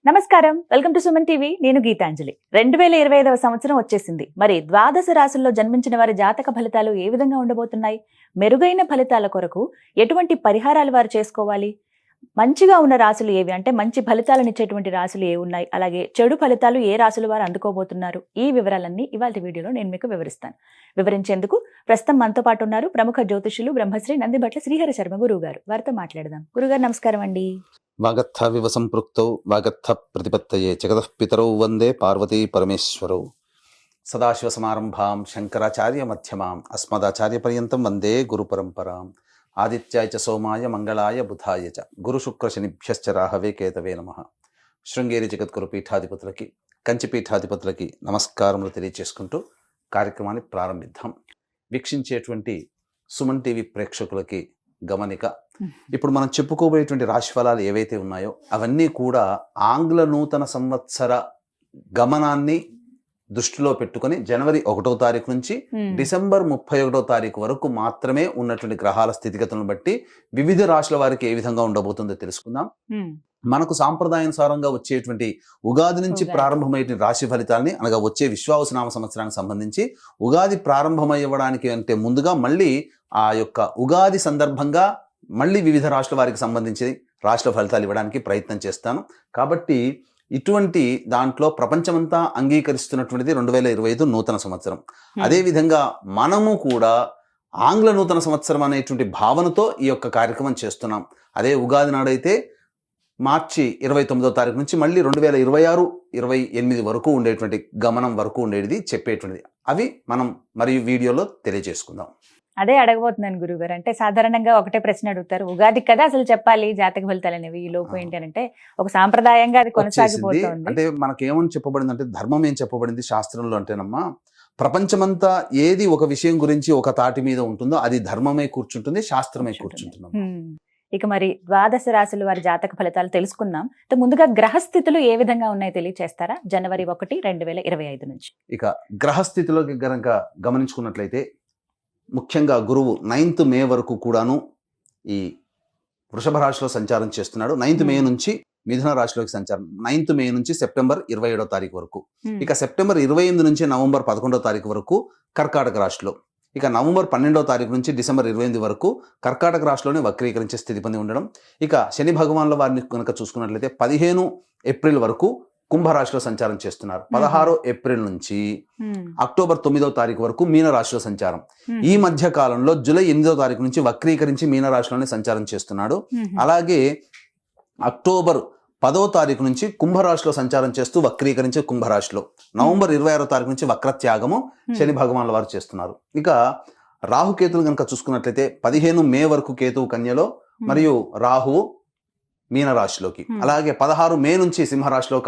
నమస్కారం, welcome to Suman TV. నేను గీతాంజలి. 2025వ సంవత్సరం వచ్చేసింది. మరి ద్వాదశ రాశుల్లో జన్మించిన వారి జాతక ఫలితాలు ఏ విధంగా ఉండబోతున్నాయి? మెరుగైన ఫలితాల కొరకు ఎటువంటి పరిహారాలు వారు చేసుకోవాలి? మంచిగా ఉన్న రాశులు ఏవి, అంటే మంచి ఫలితాలను ఇచ్చేటువంటి రాశులు ఏ ఉన్నాయి, అలాగే చెడు ఫలితాలు ఏ రాశుల వారు అందుకోబోతున్నారు? ఈ వివరాలన్నీ ఇవాళ వీడియోలో నేను మీకు వివరిస్తాను. వివరించేందుకు ప్రస్తుతం మనతో పాటు ఉన్నారు ప్రముఖ జ్యోతిషులు బ్రహ్మశ్రీ నందిభట్ల శ్రీహరి శర్మ గురువు గారు. వారితో మాట్లాడదాం. గురుగారు నమస్కారం అండి. వాగర్థ వివ సంపృక్తౌ వాగర్థ ప్రతిపత్తయే జగతః పితరౌ వందే పార్వతీ పరమేశ్వరౌ. సదాశివ సమారంభాం శంకరాచార్య మధ్యమాం అస్మదాచార్య పర్యంతం వందే గురు పరంపరాం. ఆదిత్యాయ చ సోమాయ మంగళాయ బుధాయ చ గురు శుక్ర శనిభ్యశ్చ రాహవే కేతవే నమః. శృంగేరి జగద్గురు పీఠాధిపతులకి, కంచి పీఠాధిపతులకి నమస్కారములు తెలియచేసుకుంటూ కార్యక్రమాన్ని ప్రారంభిద్దాం. వీక్షించేటువంటి సుమన్ టీవీ ప్రేక్షకులకి గమనిక, ఇప్పుడు మనం చెప్పుకోబోయేటువంటి రాశి ఫలాలు ఏవైతే ఉన్నాయో అవన్నీ కూడా ఆంగ్ల నూతన సంవత్సర గమనాన్ని దృష్టిలో పెట్టుకొని జనవరి 1వ తారీఖు నుంచి డిసెంబర్ 31వ తారీఖు వరకు మాత్రమే ఉన్నటువంటి గ్రహాల స్థితిగతులను బట్టి వివిధ రాశుల వారికి ఏ విధంగా ఉండబోతుందో తెలుసుకుందాం. మనకు సాంప్రదాయానుసారంగా వచ్చేటువంటి ఉగాది నుంచి ప్రారంభమయ్యే రాశి ఫలితాలని, అనగా వచ్చే విశ్వావసునామ సంవత్సరానికి సంబంధించి ఉగాది ప్రారంభమయ్యడానికి అంటే ముందుగా మళ్ళీ ఆ యొక్క ఉగాది సందర్భంగా మళ్ళీ వివిధ రాష్ట్రాల వారికి సంబంధించి రాష్ట్ర ఫలితాలు ఇవ్వడానికి ప్రయత్నం చేస్తాను. కాబట్టి ఇటువంటి దాంట్లో ప్రపంచమంతా అంగీకరిస్తున్నటువంటిది 2025 నూతన సంవత్సరం. అదేవిధంగా మనము కూడా ఆంగ్ల నూతన సంవత్సరం అనేటువంటి భావనతో ఈ యొక్క కార్యక్రమం చేస్తున్నాం. అదే ఉగాది నాడైతే మార్చి 29వ తారీఖు నుంచి మళ్ళీ 2026, 28 వరకు ఉండేటువంటి గమనం వరకు ఉండేది చెప్పేటువంటిది. అవి మనం మరియు వీడియోలో తెలియజేసుకుందాం. అదే అడగబోతున్నాను గురుగారు. అంటే సాధారణంగా ఒకటే ప్రశ్న అడుగుతారు, ఉగాది కదా అసలు చెప్పాలి జాతక ఫలితాలు అనేవి, ఈ లోపు ఏంటి అంటే ఒక సాంప్రదాయంగా అది కొనసాగిపోతుంది. అంటే మనకేమని చెప్పబడింది అంటే, ధర్మం ఏం చెప్పబడింది శాస్త్రంలో అంటేనమ్మా, ప్రపంచమంతా ఏది ఒక విషయం గురించి ఒక తాటి మీద ఉంటుందో అది ధర్మమే కూర్చుంటుంది, శాస్త్రమే కూర్చుంటుంది. ఇక మరి ద్వాదశ రాశుల వారి జాతక ఫలితాలు తెలుసుకుందాం. ముందుగా గ్రహస్థితులు ఏ విధంగా ఉన్నాయో తెలియచేస్తారా? జనవరి 1, 2025 నుంచి. ఇక గ్రహస్థితిలోకి గనక గమనించుకున్నట్లయితే ముఖ్యంగా గురువు 9th మే వరకు కూడాను ఈ వృషభ రాశిలో సంచారం చేస్తున్నాడు. 9th మే నుంచి మిథున రాశిలోకి సంచారం, 9th మే నుంచి సెప్టెంబర్ 27వ తారీఖు వరకు. ఇక సెప్టెంబర్ 28 నుంచి నవంబర్ 11వ తారీఖు వరకు కర్కాటక రాశిలో. ఇక నవంబర్ 12వ తారీఖు నుంచి డిసెంబర్ 28 వరకు కర్కాటక రాశిలోనే వక్రీకరించే స్థితి పొంది ఉండడం. ఇక శని భగవాన్ల వారిని కనుక చూసుకున్నట్లయితే 15 ఏప్రిల్ వరకు కుంభరాశిలో సంచారం చేస్తున్నారు. 16 ఏప్రిల్ నుంచి అక్టోబర్ 9వ తారీఖు వరకు మీనరాశిలో సంచారం. ఈ మధ్య కాలంలో జూలై 8వ తారీఖు నుంచి వక్రీకరించి మీనరాశిలోనే సంచారం చేస్తున్నాడు. అలాగే అక్టోబర్ 10వ తారీఖు నుంచి కుంభరాశిలో సంచారం చేస్తూ వక్రీకరించి కుంభరాశిలో. నవంబర్ 26వ తారీఖు నుంచి వక్రత్యాగము శని భగవాన్ల వారు చేస్తున్నారు. ఇక రాహుకేతులు కనుక చూసుకున్నట్లయితే 15 మే వరకు కేతువు కన్యలో మరియు రాహువు మీనరాశిలోకి. అలాగే 16 మే నుంచి సింహరాశిలో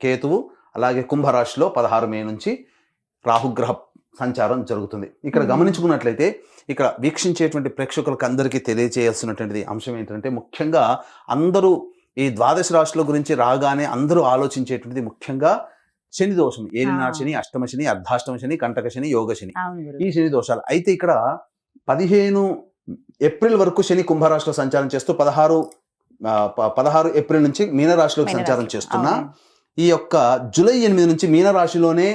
కేతువు, అలాగే కుంభరాశిలో 16 మే నుంచి రాహుగ్రహ సంచారం జరుగుతుంది. ఇక్కడ గమనించుకున్నట్లయితే ఇక్కడ వీక్షించేటువంటి ప్రేక్షకులకు అందరికీ తెలియజేయాల్సినటువంటి అంశం ఏంటంటే, ముఖ్యంగా అందరూ ఈ ద్వాదశ రాశుల గురించి రాగానే అందరూ ఆలోచించేటువంటిది ముఖ్యంగా శని దోషం, ఏలినాడు శని, అష్టమ శని, అర్ధాష్టమ శని, కంటక శని, యోగ శని, ఈ శని దోషాలు. అయితే ఇక్కడ 15 ఏప్రిల్ వరకు శని కుంభరాశిలో సంచారం చేస్తూ 16 ఏప్రిల్ నుంచి మీనరాశిలోకి సంచారం చేస్తున్నా, ఈ యొక్క జూలై 8 నుంచి మీనరాశిలోనే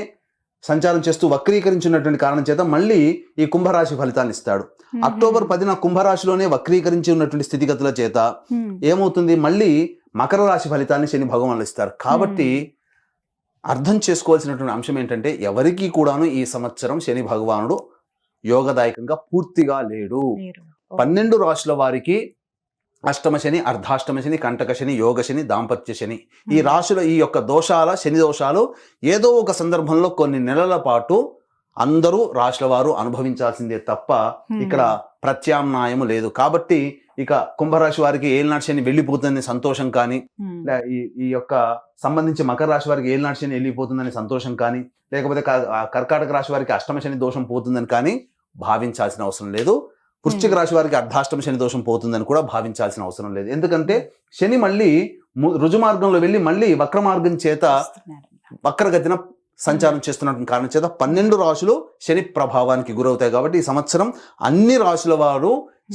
సంచారం చేస్తూ వక్రీకరించినటువంటి కారణం చేత మళ్ళీ ఈ కుంభరాశి ఫలితాన్ని ఇస్తాడు. అక్టోబర్ 10న కుంభరాశిలోనే వక్రీకరించి ఉన్నటువంటి స్థితిగతుల చేత ఏమవుతుంది, మళ్ళీ మకర రాశి ఫలితాన్ని శని భగవానులు ఇస్తారు. కాబట్టి అర్థం చేసుకోవాల్సినటువంటి అంశం ఏంటంటే, ఎవరికి కూడాను ఈ సంవత్సరం శని భగవానుడు యోగదాయకంగా పూర్తిగా లేడు. 12 రాశుల వారికి అష్టమ శని, అర్ధాష్టమ శని, కంటక శని, యోగ శని, దాంపత్య శని, ఈ రాశుల ఈ యొక్క దోషాల, శని దోషాలు ఏదో ఒక సందర్భంలో కొన్ని నెలల పాటు అందరూ రాశుల వారు అనుభవించాల్సిందే తప్ప ఇక్కడ ప్రత్యామ్నాయము లేదు. కాబట్టి ఇక కుంభరాశి వారికి ఏలినాటి శని వెళ్ళిపోతుందని సంతోషం కానీ, ఈ యొక్క సంబంధించి మకర రాశి వారికి ఏలినాటి శని వెళ్ళిపోతుందని సంతోషం కానీ, లేకపోతే కర్కాటక రాశి వారికి అష్టమ శని దోషం పోతుందని కానీ భావించాల్సిన అవసరం లేదు. వృశ్చిక రాశి వారికి అర్ధాష్టమ శని దోషం పోతుందని కూడా భావించాల్సిన అవసరం లేదు. ఎందుకంటే శని మళ్ళీ రుజుమార్గంలో వెళ్ళి మళ్ళీ వక్ర మార్గం చేత వక్రగతిన సంచారం చేస్తున్నటువంటి కారణం చేత 12 రాశులు శని ప్రభావానికి గురవుతాయి. కాబట్టి ఈ సంవత్సరం అన్ని రాశుల వారు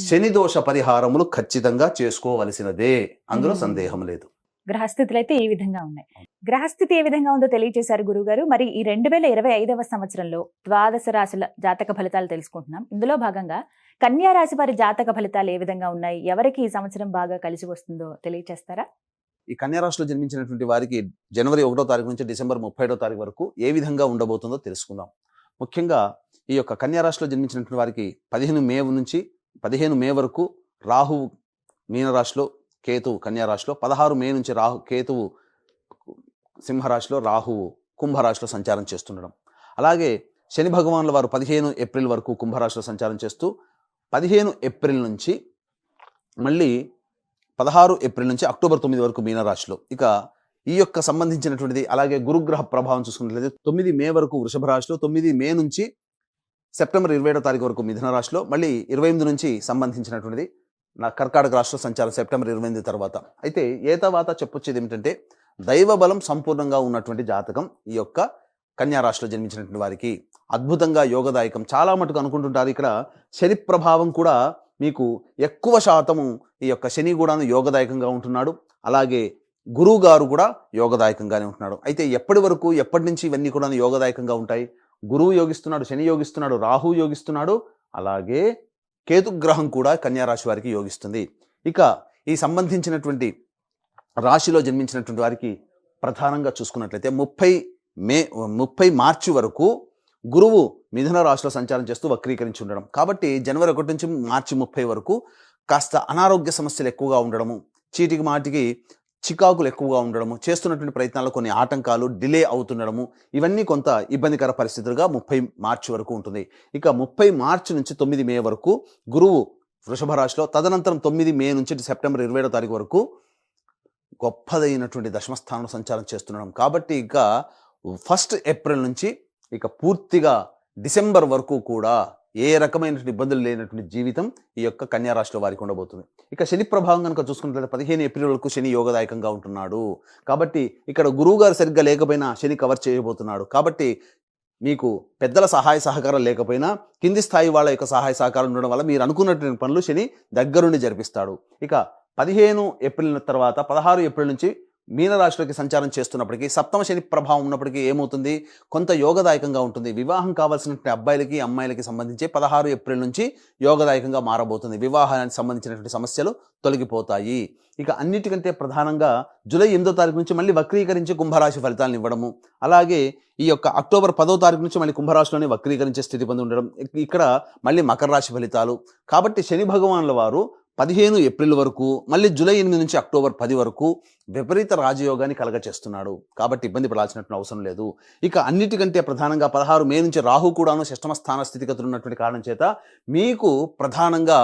శని దోష పరిహారములు ఖచ్చితంగా చేసుకోవలసినదే, అందులో సందేహం లేదు. గ్రహస్థితులు అయితే ఈ విధంగా ఉన్నాయి. గ్రహస్థితి ఏ విధంగా ఉందో తెలియజేశారు గురుగారు. మరి ఈ 2025వ సంవత్సరంలో ద్వాదశ రాశుల జాతక ఫలితాలు తెలుసుకుంటున్నాం. ఇందులో భాగంగా కన్యా రాశి వారి జాతక ఫలితాలు ఏ విధంగా ఉన్నాయి, ఎవరికి ఈ సంవత్సరం బాగా కలిసి వస్తుందో తెలియజేస్తారా? ఈ కన్యా రాశిలో జన్మించినటువంటి వారికి జనవరి 1వ తారీఖు నుంచి డిసెంబర్ 31వ తారీఖు వరకు ఏ విధంగా ఉండబోతుందో తెలుసుకుందాం. ముఖ్యంగా ఈ యొక్క కన్యా రాశిలో జన్మించినటువంటి వారికి 15 మే వరకు రాహువు మీనరాశిలో, కేతువు కన్యా రాశిలో, 16 మే నుంచి కేతువు సింహరాశిలో, రాహువు కుంభరాశిలో సంచారం చేస్తుండడం. అలాగే శని భగవానుల వారు 15 ఏప్రిల్ వరకు కుంభరాశిలో సంచారం చేస్తూ 15 ఏప్రిల్ నుంచి మళ్ళీ 16 ఏప్రిల్ నుంచి అక్టోబర్ 9 వరకు మీనరాశిలో. ఇక ఈ యొక్క సంబంధించినటువంటిది అలాగే గురుగ్రహ ప్రభావం చూసుకున్నట్లయితే 9 మే వరకు వృషభ రాశిలో, 9 మే నుంచి సెప్టెంబర్ 27వ తారీఖు వరకు మిథున రాశిలో, మళ్ళీ 28 నుంచి సంబంధించినటువంటిది కర్కాటక రాశిలో సంచారం సెప్టెంబర్ 28 తర్వాత. అయితే తర్వాత చెప్పొచ్చేది ఏమిటంటే దైవ బలం సంపూర్ణంగా ఉన్నటువంటి జాతకం ఈ యొక్క కన్యా రాశిలో జన్మించినటువంటి వారికి అద్భుతంగా యోగదాయకం. చాలా మటుకు అనుకుంటుంటారు ఇక్కడ శని ప్రభావం కూడా మీకు ఎక్కువ శాతము ఈ యొక్క శని కూడాను యోగదాయకంగా ఉంటున్నాడు. అలాగే గురువు గారు కూడా యోగదాయకంగానే ఉంటున్నాడు. అయితే ఎప్పటి నుంచి ఇవన్నీ కూడా యోగదాయకంగా ఉంటాయి? గురువు యోగిస్తున్నాడు, శని యోగిస్తున్నాడు, రాహు యోగిస్తున్నాడు, అలాగే కేతుగ్రహం కూడా కన్యా రాశి వారికి యోగిస్తుంది. ఇక ఈ సంబంధించినటువంటి రాశిలో జన్మించినటువంటి వారికి ప్రధానంగా చూసుకున్నట్లయితే 30 మార్చి వరకు గురువు మిథున రాశిలో సంచారం చేస్తూ వక్రీకరించి ఉండడం. కాబట్టి జనవరి 1 నుంచి మార్చి 30 వరకు కాస్త అనారోగ్య సమస్యలు ఎక్కువగా ఉండడము, చీటికి మాటికి చికాకులు ఎక్కువగా ఉండడము, చేస్తున్నటువంటి ప్రయత్నాల్లో కొన్ని ఆటంకాలు, డిలే అవుతుండడము, ఇవన్నీ కొంత ఇబ్బందికర పరిస్థితులుగా 30 మార్చి వరకు ఉంటుంది. ఇక 30 మార్చి నుంచి 9 మే వరకు గురువు వృషభ రాశిలో, తదనంతరం 9 మే నుంచి సెప్టెంబర్ 27వ తారీఖు వరకు గొప్పదైనటువంటి దశమస్థానంలో సంచారం చేస్తుండడం. కాబట్టి ఇక 1 ఏప్రిల్ నుంచి ఇక పూర్తిగా డిసెంబర్ వరకు కూడా ఏ రకమైనటువంటి ఇబ్బందులు లేనటువంటి జీవితం ఈ యొక్క కన్యా రాశిలో వారికి ఉండబోతుంది. ఇక శని ప్రభావం కనుక చూసుకున్నట్లయితే 15 ఏప్రిల్ వరకు శని యోగదాయకంగా ఉంటున్నాడు. కాబట్టి ఇక్కడ గురువు గారు సరిగ్గా లేకపోయినా శని కవర్ చేయబోతున్నాడు. కాబట్టి మీకు పెద్దల సహాయ సహకారం లేకపోయినా కింది స్థాయి వాళ్ళ యొక్క సహాయ సహకారం ఉండడం వల్ల మీరు అనుకున్నటువంటి పనులు శని దగ్గరుండి జరిపిస్తాడు. ఇక 15 ఏప్రిల్ తర్వాత 16 ఏప్రిల్ నుంచి మీనరాశిలోకి సంచారం చేస్తున్నప్పటికీ సప్తమ శని ప్రభావం ఉన్నప్పటికీ ఏమవుతుంది? కొంత యోగదాయకంగా ఉంటుంది. వివాహం కావాల్సినటువంటి అబ్బాయిలకి అమ్మాయిలకి సంబంధించి 16 ఏప్రిల్ నుంచి యోగదాయకంగా మారబోతుంది. వివాహానికి సంబంధించినటువంటి సమస్యలు తొలగిపోతాయి. ఇక అన్నిటికంటే ప్రధానంగా జూలై 8వ తారీఖు నుంచి మళ్ళీ వక్రీకరించి కుంభరాశి ఫలితాలను ఇవ్వడము, అలాగే ఈ యొక్క అక్టోబర్ 10వ తారీఖు నుంచి మళ్ళీ కుంభరాశిలోనే వక్రీకరించే స్థితి పొంది ఉండడం, ఇక్కడ మళ్ళీ మకర రాశి ఫలితాలు. కాబట్టి శని భగవానుల వారు 15 ఏప్రిల్ వరకు, మళ్ళీ జూలై 8 నుంచి అక్టోబర్ 10 వరకు విపరీత రాజయోగాన్ని కలగచేస్తున్నాడు. కాబట్టి ఇబ్బంది పడాల్సినటువంటి అవసరం లేదు. ఇక అన్నిటికంటే ప్రధానంగా 16 మే నుంచి రాహు కూడాను షష్టమ స్థాన స్థితిగతులు ఉన్నటువంటి కారణం చేత మీకు ప్రధానంగా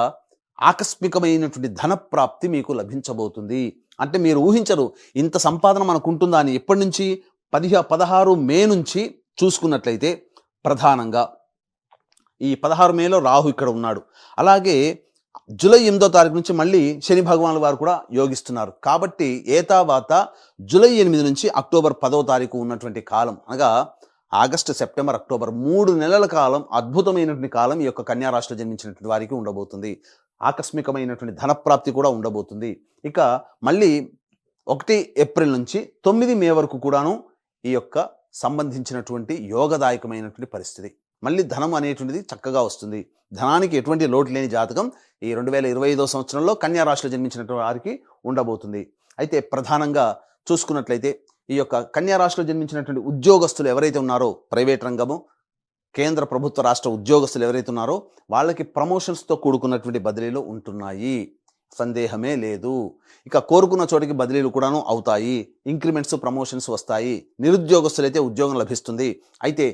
ఆకస్మికమైనటువంటి ధన ప్రాప్తి మీకు లభించబోతుంది. అంటే మీరు ఊహించరు ఇంత సంపాదన మనకు ఉంటుందా అని. ఎప్పటి నుంచి? 16 మే నుంచి చూసుకున్నట్లయితే ప్రధానంగా ఈ 16 మేలో రాహు ఇక్కడ ఉన్నాడు. అలాగే జూలై 8వ తారీఖు నుంచి మళ్ళీ శని భగవానుల వారు కూడా యోగిస్తున్నారు. కాబట్టి ఏతావాత జూలై 8 నుంచి అక్టోబర్ 10వ తారీఖు ఉన్నటువంటి కాలం, అనగా ఆగస్టు, సెప్టెంబర్, అక్టోబర్ 3 నెలల కాలం అద్భుతమైనటువంటి కాలం ఈ యొక్క కన్యా రాశిలో జన్మించినటువంటి వారికి ఉండబోతుంది. ఆకస్మికమైనటువంటి ధనప్రాప్తి కూడా ఉండబోతుంది. ఇక మళ్ళీ 1 ఏప్రిల్ నుంచి 9 మే వరకు కూడాను ఈ యొక్క సంబంధించినటువంటి యోగదాయకమైనటువంటి పరిస్థితి. మళ్ళీ ధనం అనేటువంటిది చక్కగా వస్తుంది. ధనానికి ఎటువంటి లోటు లేని జాతకం ఈ 2025వ సంవత్సరంలో కన్యా రాశిలో జన్మించినటువంటి వారికి ఉండబోతుంది. అయితే ప్రధానంగా చూసుకున్నట్లయితే ఈ యొక్క కన్యా రాశిలో జన్మించినటువంటి ఉద్యోగస్తులు ఎవరైతే ఉన్నారో, ప్రైవేట్ రంగము, కేంద్ర ప్రభుత్వ రాష్ట్ర ఉద్యోగస్తులు ఎవరైతే ఉన్నారో వాళ్ళకి ప్రమోషన్స్తో కూడుకున్నటువంటి బదిలీలు ఉంటున్నాయి, సందేహమే లేదు. ఇక కోరుకున్న చోటికి బదిలీలు కూడాను అవుతాయి, ఇంక్రిమెంట్స్, ప్రమోషన్స్ వస్తాయి. నిరుద్యోగస్తులైతే ఉద్యోగం లభిస్తుంది. అయితే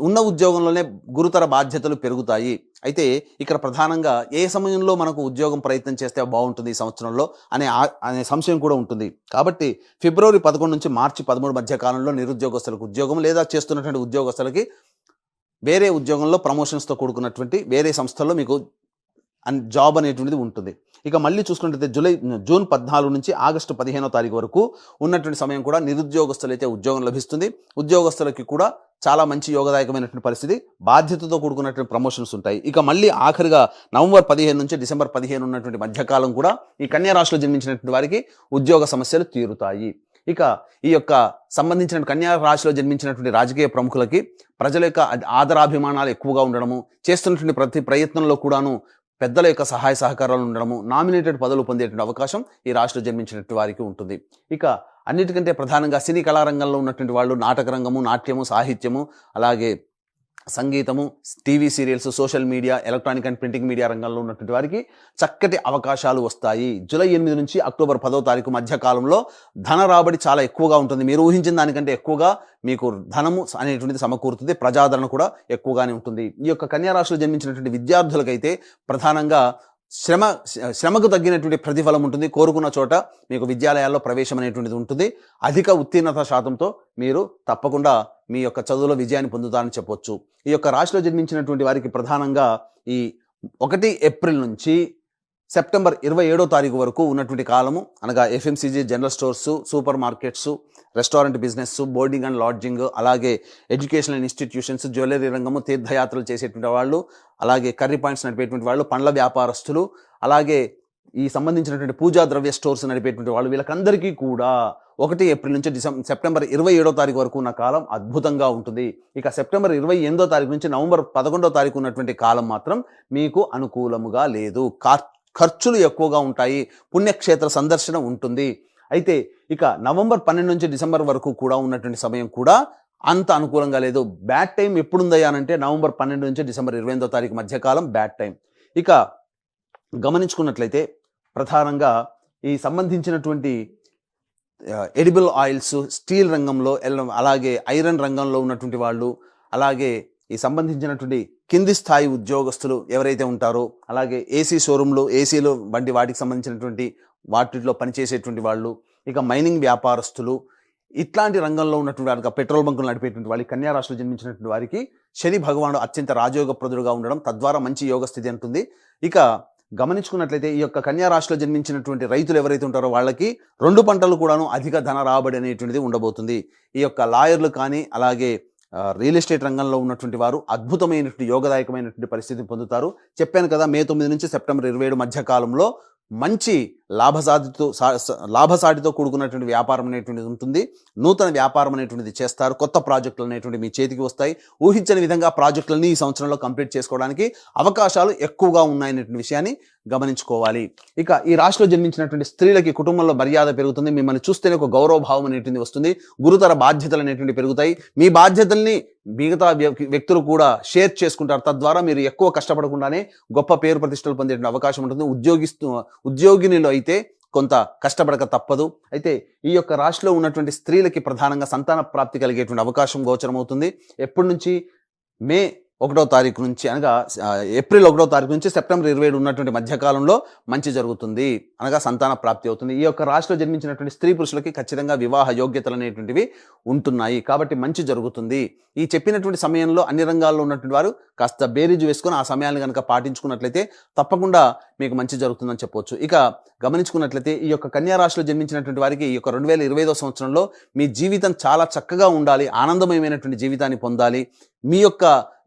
ఉన్న ఉద్యోగంలోనే గురుతర బాధ్యతలు పెరుగుతాయి. అయితే ఇక్కడ ప్రధానంగా ఏ సమయంలో మనకు ఉద్యోగం ప్రయత్నం చేస్తే బాగుంటుంది ఈ సంవత్సరంలో అనే సంశయం కూడా ఉంటుంది. కాబట్టి ఫిబ్రవరి 11 నుంచి మార్చి 13 మధ్య కాలంలో నిరుద్యోగస్తులకు ఉద్యోగం, లేదా చేస్తున్నటువంటి ఉద్యోగస్తులకి వేరే ఉద్యోగంలో ప్రమోషన్స్తో కూడుకున్నటువంటి వేరే సంస్థల్లో మీకు జాబ్ అనేటువంటిది ఉంటుంది. ఇక మళ్ళీ చూసుకుంటే జూన్ 14 నుంచి ఆగస్టు 15వ తారీఖు వరకు ఉన్నటువంటి సమయం కూడా నిరుద్యోగస్తులైతే ఉద్యోగం లభిస్తుంది. ఉద్యోగస్తులకి కూడా చాలా మంచి యోగదాయకమైనటువంటి పరిస్థితి, బాధ్యతతో కూడుకున్నటువంటి ప్రమోషన్స్ ఉంటాయి. ఇక మళ్ళీ ఆఖరిగా నవంబర్ 15 నుంచి డిసెంబర్ 15 ఉన్నటువంటి మధ్యకాలం కూడా ఈ కన్యా రాశిలో జన్మించినటువంటి వారికి ఉద్యోగ సమస్యలు తీరుతాయి. ఇక ఈ యొక్క సంబంధించిన కన్యా రాశిలో జన్మించినటువంటి రాజకీయ ప్రముఖులకి ప్రజల యొక్క ఆదరాభిమానాలు ఎక్కువగా ఉండడము, చేస్తున్నటువంటి ప్రతి ప్రయత్నంలో కూడాను పెద్దల యొక్క సహాయ సహకారాలు ఉండడము, నామినేటెడ్ పదవులు పొందేటువంటి అవకాశం ఈ రాశిలో జన్మించినటువంటి వారికి ఉంటుంది. ఇక అన్నిటికంటే ప్రధానంగా సినీ కళారంగంలో ఉన్నటువంటి వాళ్ళు నాటక రంగము, నాట్యము, సాహిత్యము, అలాగే సంగీతము, TV serials, social media, electronic and printing media రంగంలో ఉన్నటువంటి వారికి చక్కటి అవకాశాలు వస్తాయి. జూలై 8 నుంచి అక్టోబర్ 10వ తారీఖు మధ్య కాలంలో ధన రాబడి చాలా ఎక్కువగా ఉంటుంది. మీరు ఊహించిన దానికంటే ఎక్కువగా మీకు ధనము అనేటువంటిది సమకూరుతుంది. ప్రజాదరణ కూడా ఎక్కువగానే ఉంటుంది. ఈ యొక్క కన్యా రాశిలో జన్మించినటువంటి విద్యార్థులకైతే ప్రధానంగా శ్రమకు తగ్గినటువంటి ప్రతిఫలం ఉంటుంది. కోరుకున్న చోట మీకు విద్యాలయాల్లో ప్రవేశం అనేటువంటిది ఉంటుంది. అధిక ఉత్తీర్ణత శాతంతో మీరు తప్పకుండా మీ యొక్క చదువులో విజయాన్ని పొందుతారని చెప్పొచ్చు. ఈ యొక్క రాశిలో జన్మించినటువంటి వారికి ప్రధానంగా ఈ 1 ఏప్రిల్ నుంచి సెప్టెంబర్ 27వ తారీఖు వరకు ఉన్నటువంటి కాలము, అనగా FMCG, general stores, super markets, restaurant business, boarding and lodging, అలాగే ఎడ్యుకేషనల్ ఇన్స్టిట్యూషన్స్, జ్యువెలరీ రంగము, తీర్థయాత్రలు చేసేటువంటి వాళ్ళు, అలాగే కర్రీ పాయింట్స్ నడిపేటువంటి వాళ్ళు, పండ్ల వ్యాపారస్తులు, అలాగే ఈ సంబంధించినటువంటి పూజా ద్రవ్య స్టోర్స్ నడిపేటువంటి వాళ్ళు, వీళ్ళకందరికీ కూడా 1 ఏప్రిల్ నుంచి సెప్టెంబర్ 27వ తారీఖు వరకు ఉన్న కాలం అద్భుతంగా ఉంటుంది. ఇక సెప్టెంబర్ 28వ తారీఖు నుంచి నవంబర్ 11వ తారీఖు ఉన్నటువంటి కాలం మాత్రం మీకు అనుకూలముగా లేదు. ఖర్చులు ఎక్కువగా ఉంటాయి. పుణ్యక్షేత్ర సందర్శన ఉంటుంది. అయితే ఇక నవంబర్ 12 నుంచి డిసెంబర్ వరకు కూడా ఉన్నటువంటి సమయం కూడా అంత అనుకూలంగా లేదు. బ్యాడ్ టైం ఎప్పుడుందయ్యానంటే నవంబర్ 12 నుంచి డిసెంబర్ 28వ తారీఖు మధ్యకాలం బ్యాడ్ టైం. ఇక గమనించుకున్నట్లయితే ప్రధానంగా ఈ సంబంధించినటువంటి ఎడిబుల్ ఆయిల్స్, స్టీల్ రంగంలో, అలాగే ఐరన్ రంగంలో ఉన్నటువంటి వాళ్ళు, అలాగే ఈ సంబంధించినటువంటి కింది స్థాయి ఉద్యోగస్తులు ఎవరైతే ఉంటారో, అలాగే ఏసీ షోరూంలు, ఏసీలు వంటి వాటికి సంబంధించినటువంటి వాటిలో పనిచేసేటువంటి వాళ్ళు, ఇక మైనింగ్ వ్యాపారస్తులు, ఇట్లాంటి రంగంలో ఉన్నటువంటి వారికి, పెట్రోల్ బంకులు నడిపేటువంటి వాళ్ళకి, కన్యా రాశిలో జన్మించినటువంటి వారికి శని భగవానుడు అత్యంత రాజయోగప్రదుడుగా ఉండడం తద్వారా మంచి యోగ స్థితి ఉంటుంది. ఇక గమనించుకున్నట్లయితే ఈ యొక్క కన్యా రాశిలో జన్మించినటువంటి రైతులు ఎవరైతే ఉంటారో వాళ్ళకి 2 పంటలు కూడాను అధిక ధన రాబడి అనేటువంటిది ఉండబోతుంది. ఈ యొక్క లాయర్లు కానీ, అలాగే రియల్ ఎస్టేట్ రంగంలో ఉన్నటువంటి వారు అద్భుతమైనటువంటి యోగదాయకమైనటువంటి పరిస్థితిని పొందుతారు. చెప్పాను కదా, మే 9 నుంచి సెప్టెంబర్ 27 మధ్య కాలంలో మంచి లాభసాటితో కూడుకున్నటువంటి వ్యాపారం అనేటువంటిది ఉంటుంది. నూతన వ్యాపారం అనేటువంటిది చేస్తారు. కొత్త ప్రాజెక్టులు అనేటువంటివి మీ చేతికి వస్తాయి. ఊహించని విధంగా ప్రాజెక్టులని ఈ సంవత్సరంలో కంప్లీట్ చేసుకోవడానికి అవకాశాలు ఎక్కువగా ఉన్నాయనేటువంటి విషయాన్ని గమనించుకోవాలి. ఇక ఈ రాశిలో జన్మించినటువంటి స్త్రీలకి కుటుంబంలో మర్యాద పెరుగుతుంది. మిమ్మల్ని చూస్తేనే ఒక గౌరవభావం అనేటువంటి వస్తుంది. గురుతర బాధ్యతలు అనేటువంటి పెరుగుతాయి. మీ బాధ్యతల్ని మిగతా వ్యక్తులు కూడా షేర్ చేసుకుంటారు. తద్వారా మీరు ఎక్కువ కష్టపడకుండానే గొప్ప పేరు ప్రతిష్టలు పొందే అవకాశం ఉంటుంది. ఉద్యోగినిలో అయితే కొంత కష్టపడక తప్పదు. అయితే ఈ యొక్క రాశిలో ఉన్నటువంటి స్త్రీలకి ప్రధానంగా సంతాన ప్రాప్తి కలిగేటువంటి అవకాశం గోచరమవుతుంది. ఎప్పటి నుంచి? మే 1వ తారీఖు నుంచి, అనగా ఏప్రిల్ 1వ తారీఖు నుంచి సెప్టెంబర్ 27 ఉన్నటువంటి మధ్యకాలంలో మంచి జరుగుతుంది, అనగా సంతాన ప్రాప్తి అవుతుంది. ఈ యొక్క రాశిలో జన్మించినటువంటి స్త్రీ పురుషులకి ఖచ్చితంగా వివాహ యోగ్యతలు అనేటువంటివి ఉంటున్నాయి. కాబట్టి మంచి జరుగుతుంది. ఈ చెప్పినటువంటి సమయంలో అన్ని రంగాల్లో ఉన్నటువంటి వారు కాస్త బేరీజు వేసుకొని ఆ సమయాన్ని కనుక పాటించుకున్నట్లయితే తప్పకుండా మీకు మంచి జరుగుతుందని చెప్పవచ్చు. ఇక గమనించుకున్నట్లయితే ఈ యొక్క కన్యా రాశిలో జన్మించినటువంటి వారికి ఈ యొక్క 2025వ సంవత్సరంలో మీ జీవితం చాలా చక్కగా ఉండాలి, ఆనందమయమైనటువంటి జీవితాన్ని పొందాలి. మీ యొక్క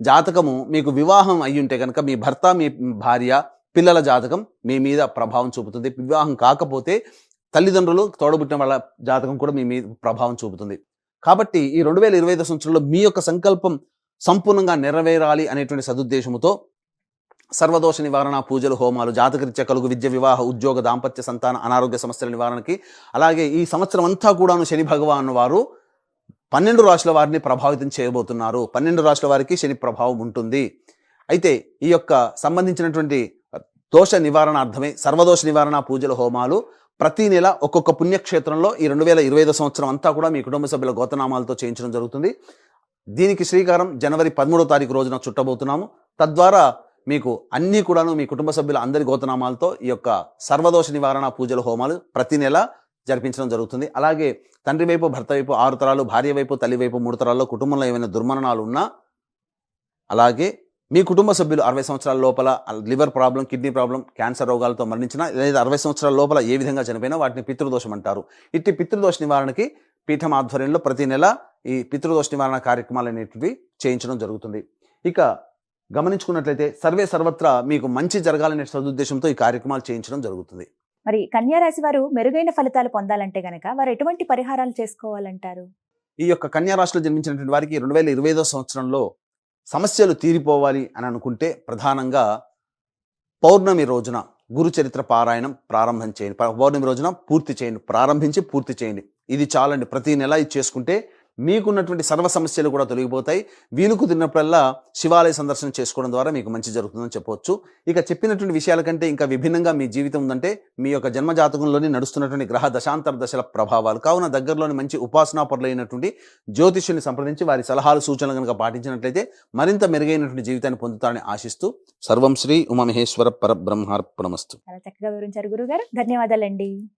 జాతకము మీకు వివాహం అయ్యుంటే కనుక మీ భర్త, మీ భార్య, పిల్లల జాతకం మీ మీద ప్రభావం చూపుతుంది. వివాహం కాకపోతే తల్లిదండ్రులు, తోడబుట్టిన వాళ్ళ జాతకం కూడా మీ మీద ప్రభావం చూపుతుంది. కాబట్టి ఈ 2025 సంవత్సరంలో మీ యొక్క సంకల్పం సంపూర్ణంగా నెరవేరాలి అనేటువంటి సదుద్దేశంతో సర్వదోష నివారణ పూజలు, హోమాలు, జాతకరీత్యా కలుగు విద్య, వివాహ, ఉద్యోగ, దాంపత్య, సంతాన, అనారోగ్య సమస్యల నివారణకి, అలాగే ఈ సంవత్సరం అంతా కూడాను శని భగవాను వారు 12 రాశుల వారిని ప్రభావితం చేయబోతున్నారు. 12 రాశుల వారికి శని ప్రభావం ఉంటుంది. అయితే ఈ యొక్క సంబంధించినటువంటి దోష నివారణార్థమే సర్వదోష నివారణ పూజలు, హోమాలు ప్రతి నెల ఒక్కొక్క పుణ్యక్షేత్రంలో ఈ 2025 సంవత్సరం అంతా కూడా మీ కుటుంబ సభ్యుల గోత్రనామాలతో చేయించడం జరుగుతుంది. దీనికి శ్రీకారం జనవరి 13వ తారీఖు రోజున చుట్టబోతున్నాము. తద్వారా మీకు అన్నీ కూడాను మీ కుటుంబ సభ్యుల అందరి గోత్రనామాలతో ఈ యొక్క సర్వదోష నివారణ పూజలు, హోమాలు ప్రతి నెల జరిపించడం జరుగుతుంది. అలాగే తండ్రి వైపు, భర్త వైపు 6 తరాలు, భార్య వైపు, తల్లి వైపు 3 తరాల్లో కుటుంబంలో ఏమైనా దుర్మరణాలు ఉన్నా, అలాగే మీ కుటుంబ సభ్యులు 60 సంవత్సరాల లోపల liver problem, kidney problem, cancer రోగాలతో మరణించిన, లేదా 60 సంవత్సరాల లోపల ఏ విధంగా చనిపోయినా వాటిని పితృదోషం అంటారు. ఇట్టి పితృదోష నివారణకి పీఠం ఆధ్వర్యంలో ప్రతి నెల ఈ పితృదోష నివారణ కార్యక్రమాలు అనేటివి చేయించడం జరుగుతుంది. ఇక గమనించుకున్నట్లయితే సర్వే సర్వత్రా మీకు మంచి జరగాలనే సదుద్దేశంతో ఈ కార్యక్రమాలు చేయించడం జరుగుతుంది. మరి కన్యా రాశి వారు మెరుగైన ఫలితాలు పొందాలంటే గనక వారు ఎటువంటి పరిహారాలు చేసుకోవాలంటారు? ఈ యొక్క కన్యా రాశిలో జన్మించినటువంటి వారికి 2025 సంవత్సరంలో సమస్యలు తీరిపోవాలి అని అనుకుంటే ప్రధానంగా పౌర్ణమి రోజున గురు చరిత్ర పారాయణం ప్రారంభం చేయండి. పౌర్ణమి రోజున పూర్తి చేయండి, ప్రారంభించి పూర్తి చేయండి. ఇది చాలండి. ప్రతి నెల ఇది చేసుకుంటే మీకున్నటువంటి సర్వ సమస్యలు కూడా తొలగిపోతాయి. వీలు కుదిరినప్పుడల్లా శివాలయ సందర్శన చేసుకోవడం ద్వారా మీకు మంచి జరుగుతుందని చెప్పవచ్చు. ఇక చెప్పినటువంటి విషయాల కంటే ఇంకా విభిన్నంగా మీ జీవితం ఉందంటే మీ యొక్క జన్మజాతకంలోని నడుస్తున్నటువంటి గ్రహ దశాంతర దశల ప్రభావాలు. కావున దగ్గరలోని మంచి ఉపాసనా పరులైనటువంటి జ్యోతిష్యుని సంప్రదించి వారి సలహాలు సూచనలు కనుక పాటించినట్లయితే మరింత మెరుగైనటువంటి జీవితాన్ని పొందుతారని ఆశిస్తూ సర్వం శ్రీ ఉమామహేశ్వర పరబ్రహ్మార్పణమస్తు. చాలా చక్కగా వివరించారు గురుగారు. ధన్యవాదాలండి.